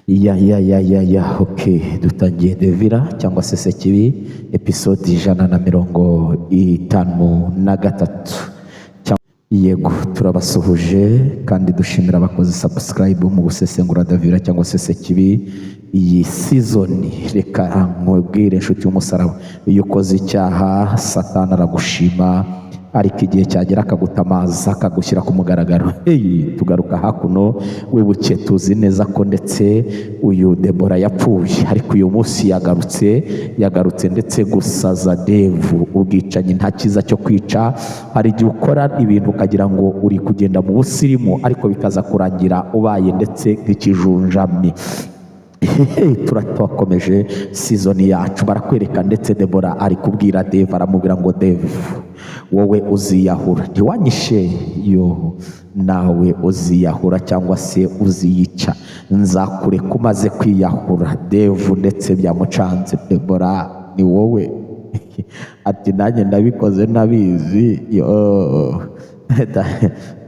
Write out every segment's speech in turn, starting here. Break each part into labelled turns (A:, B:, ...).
A: Okay, dutangiye Devira cyangwa se Sekibi episode 153. Yego, turabasuhuje kandi dushimira abakoze subscribe mu gusesengura Devira cyangwa se Sekibi iyi season. Reka nkubwire inshuti y'umusaraba, iyo ukoze icyaha Satani aragushima, ariko igihe cyagera akagutamaza akagushyira ku mugaragaro. Tugaruka hakuno, wibuke tuzi neza ko ndetse uyu Debora yapfuye, ariko uyu munsi yagarutse ndetse gusaza Devu. Ubwicanyi nta cyiza cyo kwica. Hari igihe ukora ibintu ukagira ngo uri kugenda mu busirimu, ariko bikaza kurangira ubaye ndetse nk'ikijunjami. Turakomeje season yacu, barakwereka ndetse Debora ari kubwira Devu, aramubwira ngo Devu, wowe uziyahura, ntiwanyishe yo nawe uziyahura cyangwa se uziyica, nzakureka umaze kwiyahura. Devu ndetse byamucanze, Debora ni wowe? Ati nanjye ndabikoze nabizi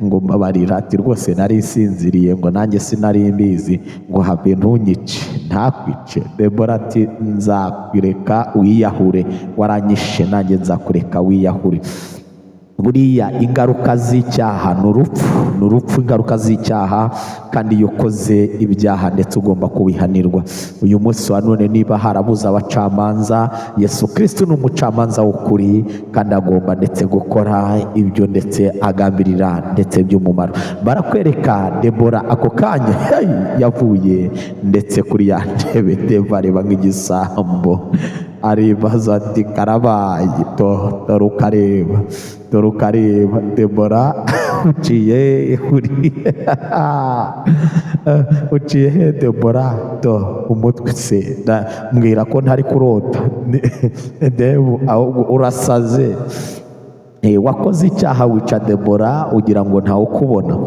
A: ngo mbabarira. Ati rwose nari nsinziriye, ngo nanjye sinari mbizi, ngo habe ntunyice ntakwice. Debora ati nzakureka wiyahure, waranyishe nanjye nzakureka wiyahure. Buriya ingaruka z'icyaha ni urupfu, ingaruka z'icyaha, kandi iyo ukoze ibyaha ndetse ugomba kubihanirwa. Uyu munsi wa none niba harabuze abacamanza, Yesu Kristo ni umucamanza w'ukuri, kandi agomba ndetse gukora ibyo ndetse agambirira ndetse by'umumaro. Barakwereka Debora ako kanya yavuye ndetse kuri ya ntebe. Deva areba nk'igisambo, aribaza ati karabaye, dore ukareba Debora uciye he Debora? Umutwe se mbwira ko ntari kurota. Devu urasaze, wakoze icyaha wica Debora ugira ngo ntawe ukubona.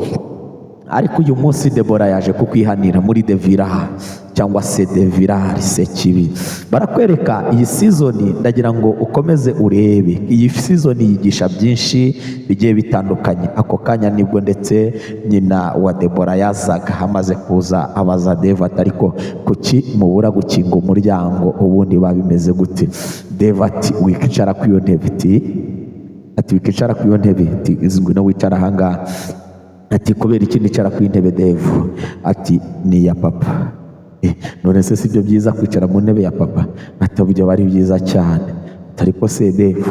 A: Ariko uyu munsi Debora yaje kukwihanira muri Devira cyangwa se Devira Sekibi. Barakwereka iyi season, ndagira ngo ukomeze urebe. Iyi season yigisha byinshi bigiye bitandukanye. Ako kanya nibwo ndetse nyina wa Debora yazaga, amaze kuza abaza Devu ati ariko kuki mubura gukinga umuryango, ubundi babimeze gute? Devu ati wikicara ku iyo ntebe. Ati wikicara ku iyo ntebe? Ati ngwino wicara ahangaha. Ati kubera iki nicara ku intebe Devu? Ati ni ya papa. None se si byo byiza kwicara mu ntebe ya papa? Ati byo bari byiza cyane. Ariko se Devu,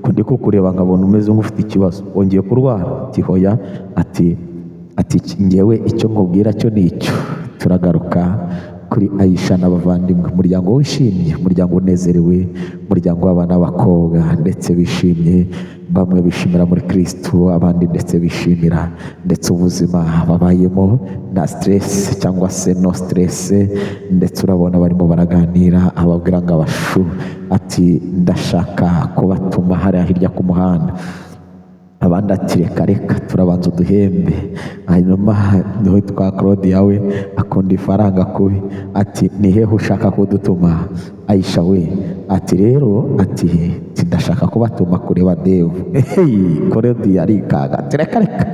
A: ko ndi kukureba nkabona umeze nk'ufite ikibazo, wongeye kurwara? Ati hoya. Ati ngewe icyo nkubwira cyo ni icyo. Turagaruka kuri Aisha n'abavandimwe, umuryango wishimye, umuryango unezerewe, umuryango w'abana b'abakobwa ndetse bishimye. Bamwe bishimira muri Kristo, abandi ndetse bishimira ndetse ubuzima babayemo, na stress cyangwa se no stress. Ndetse urabona barimo baraganira, ababwira ngo abashu, ati ndashaka kubatuma hariya hirya ku muhanda. Abandi ati reka turabanza uduhembe, hanyuma niho twa Claude yawe akunda ifaranga kubi. Ati ni hehe ushaka kudutuma? Aisha we. Ati rero ati ndashaka kubatuma kureba Devu. Claude yarikaga ati reka.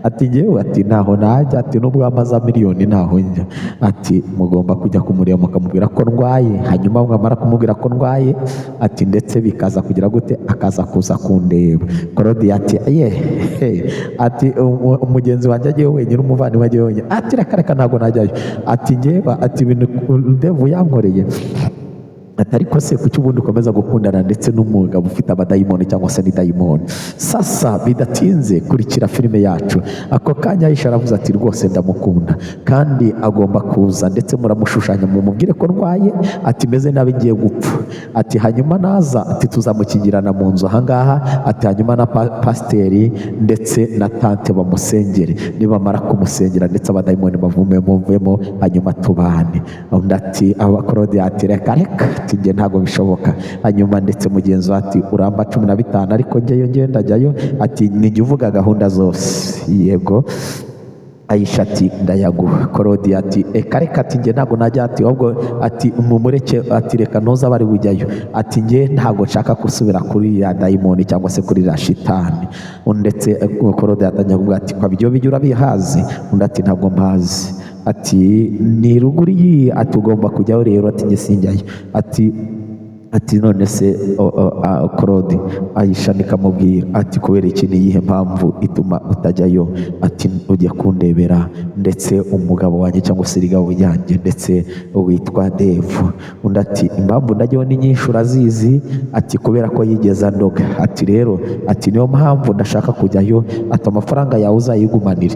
A: Ati ngewe ati ntaho najya, ati nubwo amaza miliyoni ntaho njya. Ati mugomba kujya kumureba mukamubwira ko ndwaye, hanyuma mwamara kumubwira ko ndwaye, ati ndetse bikaza kugira gute, akaza kuza kundeba. Claude ati ati umugenzi wanjye agiye wenyine, umuvandimwe agiye wenyine. Ati reka ntabwo najyayo. Ati ngewe ati ibintu Devu yankoreye. Ariko se kuki ubundi ukomeza gukundana ndetse n'umugabo ufite abadayimoni cyangwa se ni dayimoni? Sasa bidatinze kurikira filime yacu. Ako kanya Aisha aravuze ati rwose ndamukunda kandi agomba kuza, ndetse muramushushanya mumubwire ko ndwaye, ati meze nabi ngiye gupfa. Ati hanyuma naza, ati tuzamukingirana mu nzu ahangaha. Ati hanyuma na pasiteri ndetse na tante bamusengere, nibamara kumusengera ndetse abadayimoni bavemo, hanyuma tubane. Undi ati Claude ati reka njye ntabwo bishoboka. Hanyuma ndetse mugenzi ati uramba 15, ariko njyeyo ndajyayo. Ati nijye uvuga gahunda zose. Yego. Aisha ati ndayaguha. Claude ati reka ati njye ntabwo najya. Ati ahubwo ati mumureke, ati reka ntuza bari bujyayo. Ati njye ntabwo nshaka gusubira kuri ya dayimoni cyangwa se kuri ya shitani. Ndetse Claude atangira kuvuga ati kwa byo bijya urabihazi? Undi ati ntabwo mpazi. ati ni ruguru iyi, ati ugomba kujyaho rero, ati njye sinjyayo, ati none se Claude, Aisha nikamubwira ati kubera iki, ni iyihe mpamvu ituma utajyayo? Ati ujya kundebera ndetse umugabo wanjye cyangwa se rigabo yanjye ndetse witwa Dave. Undi ati impamvu najyaho ni nyinshi urazizi, ati kubera ko yigeze andoga, ati rero ati niyo mpamvu ndashaka kujyayo, ati amafaranga yawe uzayigumanire.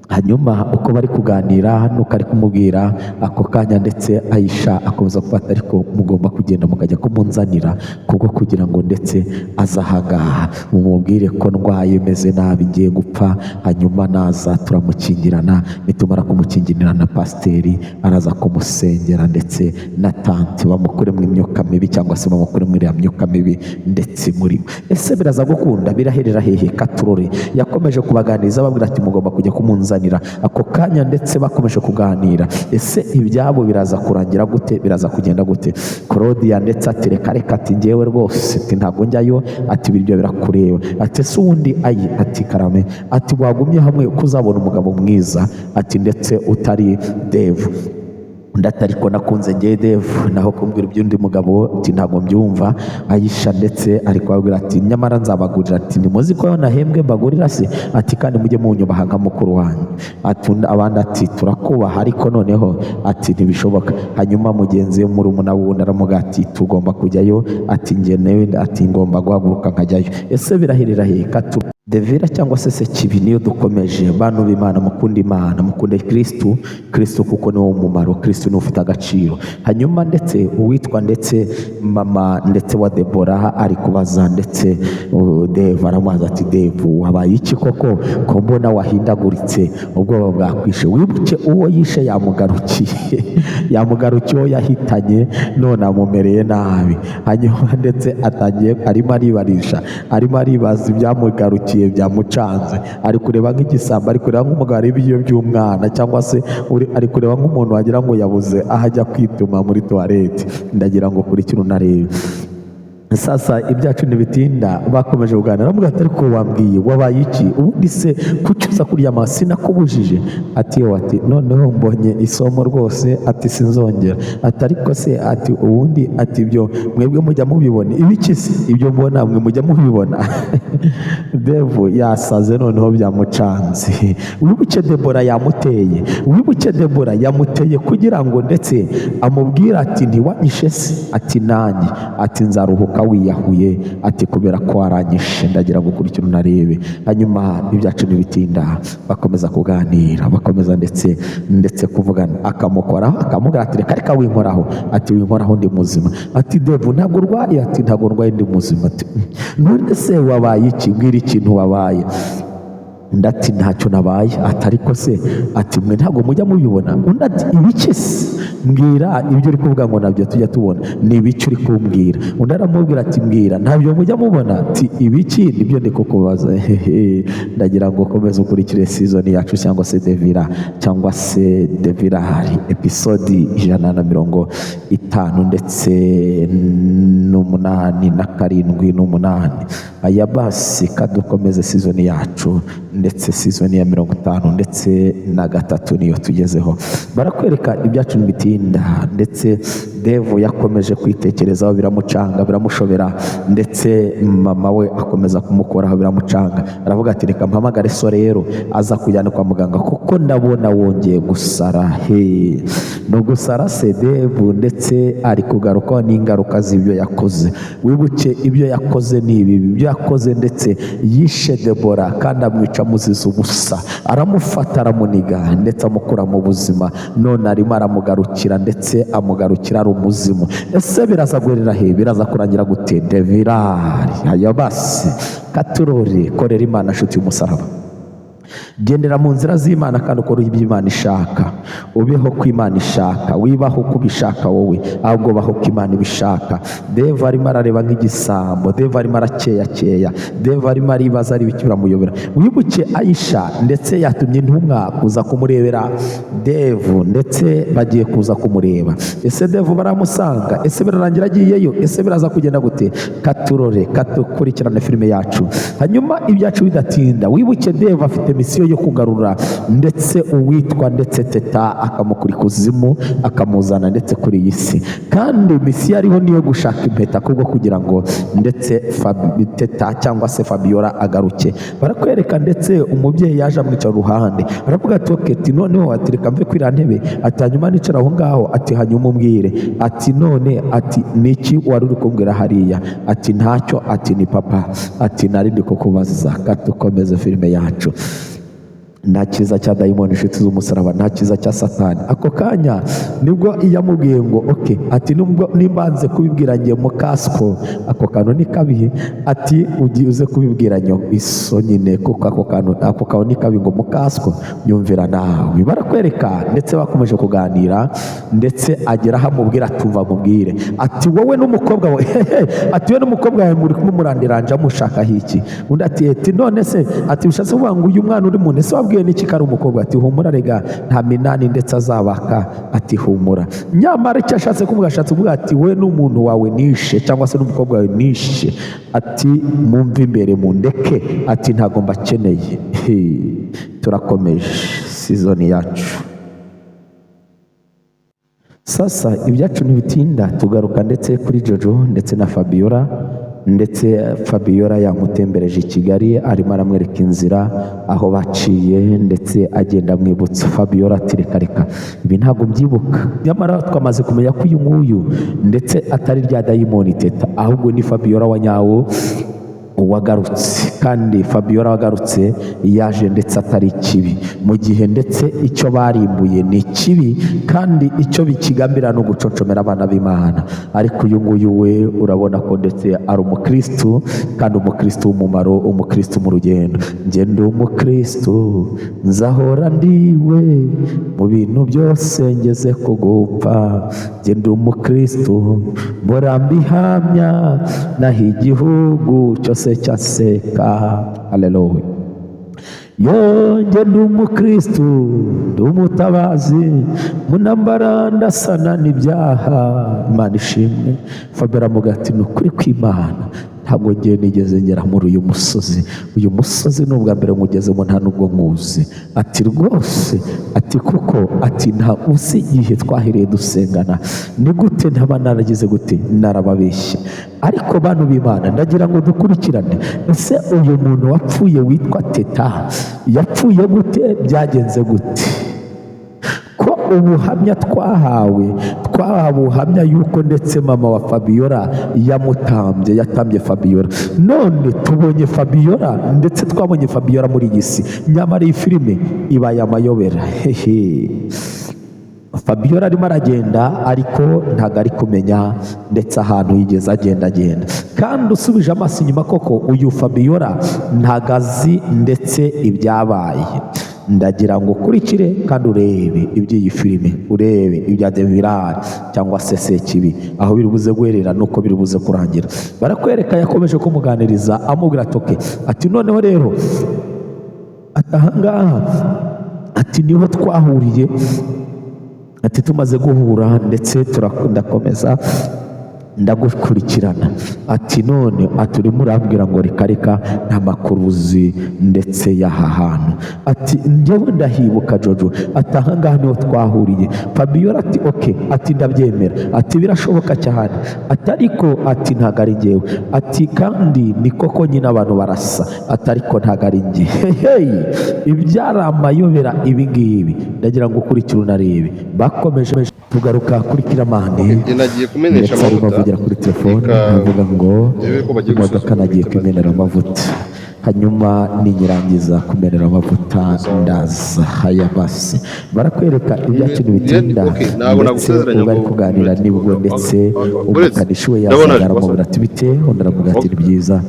A: Hanyuma uko bari kuganira nuko ari kumubwira ako kanya, ndetse Aisha akomeza gufata, ariko mugomba kugenda mukajya kumunzanira kubwo kugira ngo ndetse aza ahangaha mumubwire ko ndwaye meze nabi ngiye gupfa, hanyuma naza turamukingirana, nitumara kumukingirana pasiteri araza kumusengera ndetse na tante bamukuremo imyuka mibi cyangwa se bamukuremo iriya myuka mibi ndetse muri we. Ese biraza gukunda? Biraherera hehe? Katurore yakomeje kubaganiriza ababwira ati mugomba kujya kumunzanira ako kanya, ndetse bakomeje kuganira. Ese ibyabo biraza kurangira gute? Biraza kugenda gute? Claudia ndetse ati reka ati njyewe rwose ati ntabwo njyayo, ati ibyo birakureba. Ati se ubundi ayi, ati karame, ati wagumye hamwe uko uzabona umugabo mwiza, ati ndetse utari Dave. Undi ati ariko nakunze ngiye Dave, naho kumbwira iby'undi mugabo ati ntabwo mbyumva. Aisha ndetse ari kubabwira ati nyamara nzabagurira, ati ntimuzi ko nahembwe mbagurira se? Ati kandi mujye munyubaha nka mukuru wanyu. Ati abandi ati turakubaha, ariko noneho ati ntibishoboka. Hanyuma mugenzi we murumuna wundi aramuga ati tugomba kujyayo, ati njye nawe ati ngomba guhaguruka nkajyayo. Ese birahirira he? Katu Devira cyangwa se Sekibi niyo dukomeje. Bantu b'Imana, mukunde Imana, mukunde Kristo kuko niwo mumaro, Kristo niwe ufite agaciro. Hanyuma ndetse uwitwa ndetse mama ndetse wa Debora ari kubaza ndetse Dave aramubaza ati Dave wabaye iki koko ko mbona wahindaguritse, ubwoba bwakwishe? Wibuke uwo yishe yamugarukiye uwo yahitanye, none amumereye nabi. Hanyuma ndetse atangiye arimo aribaza ibyamugarukiye byamucanze, ari kureba nk'igisambo, ari kureba nk'umugabo areba ibyo by'umwana, cyangwa se ari kureba nk'umuntu wagira ngo yabuze aho ajya kwituma muri toilette. Ndagira ngo kuri kino narebe sasa ibyacu ntibitinda. Bakomeje kuganira bavuga ati ariko wambwiye wabaye iki ubundi se, kuki uza kuryama sinakubujije? Ati yo, ati noneho mbonye isomo rwose, ati sinzongera. Ati ariko se, ati ubundi ati ibyo mwebwe mujya mubibona ibiki se? Ibyo mbona mwe mujya mubibona? Devu yasaze noneho byamucanze. Wibuke Debora yamuteye kugira ngo ndetse amubwira ati ntiwanyishe se? Ati nanjye, ati nzaruhuka wiyahuye, ati kubera ko waranyishe. Ndagira ngo ukurikire unarebe. Hanyuma ibyacu ntibitinda, bakomeza kuganira, bakomeza ndetse kuvugana. Akamukoraho akamubwira ati reka winkoraho, ati winkoraho ndi muzima. Ati Devu ntabwo urwaye? Ati ntabwo ndwaye ndi muzima. Ati none se wabaye iki? Mbwira ikintu wabaye. Undi ati ntacyo nabaye. Ati ariko se, ati mwe ntabwo mujya mubibona? Undi ati ibiki se? Mbwira ibyo uri kuvuga ngo nabyo tujya tubona, ni ibiki uri kumbwira? Undi aramubwira ati mbwira ntabyo mujya mubona? Ati ibiki? Nibyo ndi kukubaza. Ndagira ngo ukomeze ukurikire season yacu cyangwa se Devira cyangwa se Devirari episode 150 ndetse n'umunani na 78. Aya basi kadukomeze season yacu ndetse season ya 50 ndetse na 3 niyo tugezeho. Barakwereka ibyacu bitinda, ndetse Devu yakomeje kwitekerezaho biramucanga, biramushobera, ndetse mama we akomeza kumukoraho biramucanga. Aravuga ati reka mpamagare so rero aza kujyana kwa muganga kuko ndabona wongeye gusara. No gusara se Devu ndetse ari kugarukaho n'ingaruka z'ibyo yakoze. Wibuke ibyo yakoze ni ibi, ibyo yakoze ndetse yishe Debora kandi amwica muziza ubusa, aramufata aramuniga ndetse amukura mu buzima, none arimo aramugarukira ndetse amugarukira ari umuzimu. Ese biraza guherera he? Biraza kurangira gute? Devirari aya basi katurore. Korera Imana nshuti y'umusaraba, gendera mu nzira z'Imana kandi ukora ibyo Imana ishaka, ubeho ko Imana ishaka, wibaho uko ubishaka wowe, ahubwo baho ko Imana ibishaka. Deva arimo arareba nk'igisambo, Deva arimo arakeya, Deva arimo aribaza ari ibiki biramuyobera. Wibuke Aisha ndetse yatumye intumwa kuza kumurebera Devu, ndetse bagiye kuza kumureba. Ese Devu baramusanga? Ese birarangira agiyeyo? Ese biraza kugenda gute? Katurore, katukurikirane filime yacu. Hanyuma ibyacu bidatinda, wibuke Devu afite misiyo yo kugarura ndetse uwitwa ndetse Teta akamukura ikuzimu akamuzana ndetse kuri iyi si, kandi misiyo ariho niyo gushaka impeta kubwo kugira ngo ndetse Teta cyangwa se Fabiola agaruke. Barakwereka ndetse umubyeyi yaje amwicara uruhande aravuga ati okay, ati noneho ati reka mve kwira ntebe, ati hanyuma nicara aho ngaho, ati hanyuma umbwire, ati none ati niki wari uri kumbwira hariya, ati ntacyo, ati ni papa, ati nari ndi kukubaza. Katukomeze filime yacu. Nta cyiza cya dayimoni inshuti z'umusaraba, nta cyiza cya Satani. Ako kanya nibwo iyamubwiye ngo okay, ati nubwo nimbanze kubibwira ngiye mu kasiko, ako kantu ni kabi, ati uze kubibwira iso nyine, kuko ako kantu ni kabi ngo mu kasiko yumvira nawe. Barakwereka ndetse bakomeje kuganira ndetse agera aho amubwira atuva mubwire, ati wowe n'umukobwa we ati we n'umukobwa wawe muri kumurandiranja mushaka hiki. Undi ati none se, ati bishatse kuvuga ngo uyu mwana uri mu nese wabwiye n'iki kari umukobwa? Ati humura rega nta minani ndetse azabaka, ati humura. Nyamara icyo ashatse kuvuga, ashatse kuvuga ati we n'umuntu wawe nishe cyangwa se n'umukobwa wawe nishe, ati mumve imbere mundeke, ati ntago mbakeneye. Turakomeje sizoni yacu. Sasa ibyacu ntibitinda, tugaruka ndetse kuri Jojo ndetse na Fabiola, ndetse Fabiola yamutembereje i Kigali, arimo aramwereka inzira aho baciye ndetse agenda amwibutsa. Fabiola ati reka ibi ntabwo mbyibuka. Nyamara twamaze kumenya ko uyu nguyu ndetse atari rya dayimoni Teta, ahubwo ni Fabiola wa nyawo wagarutse. Kandi Fabiola wagarutse yaje ndetse atari kibi, mu gihe ndetse icyo barimbuye ni kibi kandi icyo bikigambira no gucocomera abana b'Imana. Ariko uyu nguyu we urabona ko ndetse ari umukristo, kandi umukristo w'umumaro, umukristo mu rugendo. Njye ndi umukristo nzahora ndiwe mu bintu byose ngeze ku gupfa. Njye ndi umukristo mpora mbihamya, naho igihugu cyose cyaseka. Haleluya. Njye ndi umukristo ndi umutabazi mu ntambara ndasana n'ibyaha. Imana ishimwe. Fabiola mugati ni ukuri kw'Imana ntabwo ngiye nigeze ngera muri uyu musozi ni ubwa mbere ngugezemo, nta nubwo nkuzi. Ati rwose, ati kuko ati nta uzi igihe twahiriye dusengana, ni gute ntaba naragize gute narababeshye. Ariko bantu b'Imana ndagira ngo dukurikirane, ese uyu muntu wapfuye witwa Teta yapfuye gute, byagenze gute? Ko ubuhamya twahawe ubuhamya yuko ndetse mama wa Fabiola yatambye Fabiola. None tubonye Fabiola ndetse twabonye Fabiola muri iyi si, nyamara iyi filime ibaye amayobera. Fabiola arimo aragenda ariko ntago ari kumenya ndetse ahantu yigeze agenda. Kandi usubije amaso inyuma koko uyu Fabiola ntago azi ndetse ibyabaye. Ndagira ngo ukurikire kandi urebe iby'iyi filime, urebe ibya Devirari cyangwa se Sekibi, aho biri buze guherera nuko biri buze kurangira. Barakwereka yakomeje kumuganiriza amubwira atoke, ati noneho rero ahangaha ati niho twahuriye, ati tumaze guhura ndetse ndakomeza ndagukurikirana. Ati none urimo urambwira ngo reka nta makuru uzi ndetse y'aha hantu. Ati njyewe ndahibuka Jojo, ati ahangaha niho twahuriye. Fabiola ati okay, ati ndabyemera, ati birashoboka cyane, ati ariko ati ntago ari njyewe, ati kandi ni koko nyine abantu barasa, ati ariko ntago ari njye. Ibyari amayobera ibi ngibi, ndagira ngo ukurikire unarebe. Bakomeje tugaruka kuri Kiramani,
B: nagiye kumenesha amavuta
A: kugera kuri telefone avuga ngo imodoka nagiye kumenera amavuta, hanyuma ninyirangiza kumenera amavuta ndaza. Haya basi, barakwereka ibyacu bitinda ndetse bari kuganira nibwo ndetse umukanishi we yazagara mu ati bite, undi aravuga ati ni byiza,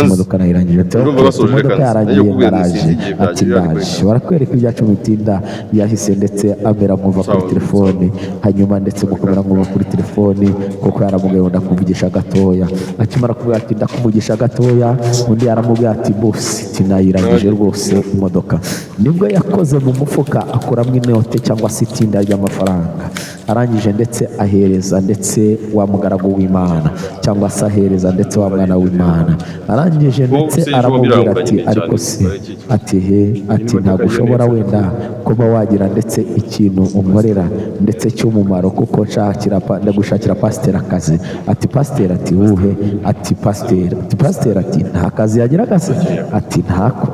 A: imodoka nayirangije, imodoka yarangiye naraje, ati ndaje. Barakwereka ibyacu bitinda yahise ndetse amera nkuva kuri telefone, hanyuma ndetse mukomera nkuva kuri telefone kuko yaramubwiye ngo ndakuvugisha gatoya. Akimara kuvuga ati ndakuvugisha gatoya, undi yaramubwiye ati bose tinayirangije rwose imodoka. Nibwo yakoze mu mufuka akuramo inote cyangwa se itinda ry'amafaranga, arangije ndetse ahereza ndetse wa mugaragu w'Imana cyangwa se ahereza ndetse wa mwana w'Imana, arangije ndetse aramubwira ati ariko se ati ntabwo ushobora wenda kuba wagira ndetse ikintu unkorera ndetse cy'umumaro, kuko ndagushakira pasiteri akazi. Ati pasiteri ati uwuhe? Ati pasiteri ati nta kazi yagiraga se? Ati ntako.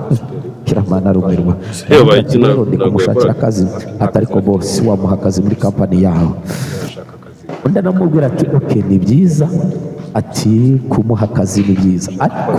A: Kiramana arumirwa, rero ndi kumushakira akazi. Ati ariko bose wamuha akazi muri kampani yawe? Undi anamubwira ati oke, ni byiza. Ati kumuha akazi ni byiza, ariko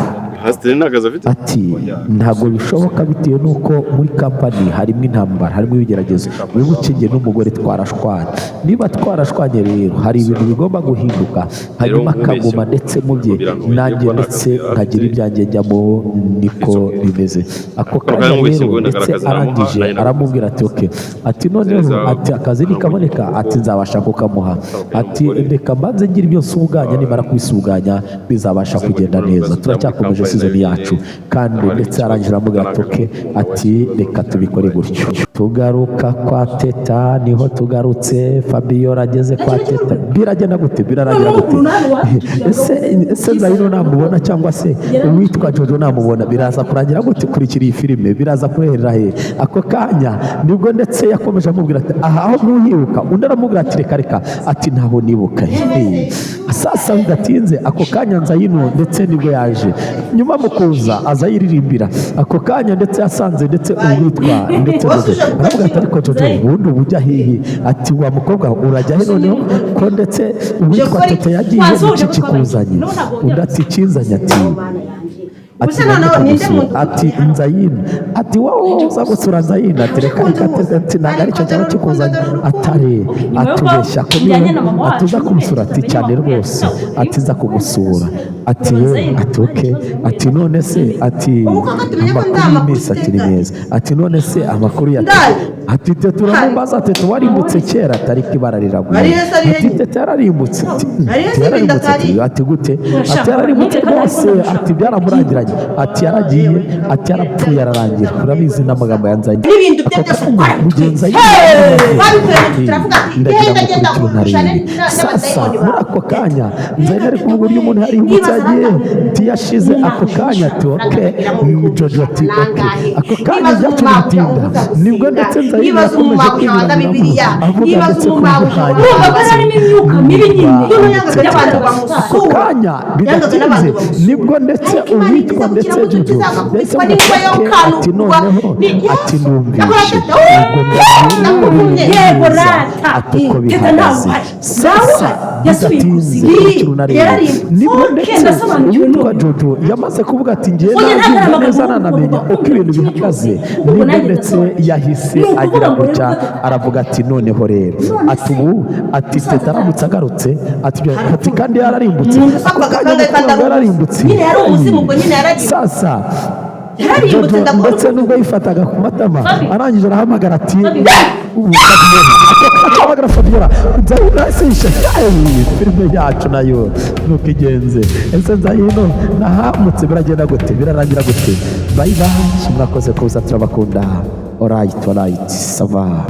A: ati ntabwo bishoboka bitewe n'uko muri kampani harimo intambara, harimo ibigeragezo. Wibuke njye n'umugore twarashwanye, niba twarashwanye rero hari ibintu bigomba guhinduka, hanyuma akaguma ndetse mu bye nanjye ndetse nkagira ibyanjye njyamo, niko bimeze. Ako kanya rero ndetse arangije aramubwira ati oke, ati noneho ati akazi nikaboneka ati nzabasha kukamuha. Ati reka mbanze ngira ibyo nsuganya, nimara kubisuganya bizabasha kugenda neza. Turacyakomeje sizoni yacu kandi ndetse arangije aramubwira ati oke, ati reka tubikore gutyo. Tugaruka kwa Teta, niho tugarutse. Fabiola ageze kwa Teta, biragenda gute? Birarangira gute? Ese Nzayino namubona cyangwa se uwitwa Jojo namubona, biraza kurangira gute? Kurikira iyi filime biraza kuherera he? Ako kanya nibwo ndetse yakomeje amubwira ati aho ntuhibuka. Undi aramubwira ati reka ati ntaho nibuka. Sasa bidatinze ako kanya Nzayino ndetse nibwo yaje, nyuma mu kuza aza yiririmbira. Ako kanya ndetse yasanze ndetse uwitwa ndetse aravuga ati ariko Jojo ubundi ubujya hehe? Ati wa mukobwa urajya he noneho ko ndetse uwitwa Teta yagiye n'iki kikuzanye? Undi ati kinzanye ati Nzayino. Ati wowe uza gusura Nzayino? Ati reka ati ntabwo aricyo cyaba kikuzanye. Atare atubeshya ko atuza kumusura. Ati cyane rwose, ati nza kugusura. Ati ati oke, ati none se ati amakuru y'iminsi ati ni meza. Ati none se amakuru ya Teta? Ati Teta uramubaza? Ati Teta warimbutse kera? Atari kibara riraguye. Ati Teta yararimbutse. Ati gute? Ati yararimbutse rwose. Ati byaramurangiranye. Ati yaragiye, ati yarapfuye ararangira. Urabizi n'amagambo yanzanye mugenza ndagira ngo ntarebe. Sasa muri ako kanya Nzayino ari kuvuga uburyo umuntu yarihubutse yagiye tiyashize. Ako kanya ati oke, Jojo ati oke. Ako kanya byacu bitinda, nibwo ndetse Nzayino yakomeje kwibiramo avuga ndetse ako kanya bidatinze nibwo ndetse uwitwa ndetse Jojo ndetse ati noneho ati numvishe ati ko bihagaze. Sasa bidatinze nibwo ndetse uwitwa Jojo yamaze kuvuga ati ngiye nabyumva neza nanamenya uko ibintu bihagaze. Nibwo ndetse yahise agira gutya aravuga ati noneho rero ati ubu ati Teta aramutse agarutse ati kandi yararimbutse. Ako kanya yararimbutse. Sasa ndetse nubwo yifataga ku matama arangije arahamagara ati ahamagara Fabiola. Nzayino ese filime yacu nayo nuko igenze. Ese Nzayino nahamutse biragenda gute? Birarangira gute? Bye bye, mwakoze kuza, turabakunda. Alright, sava.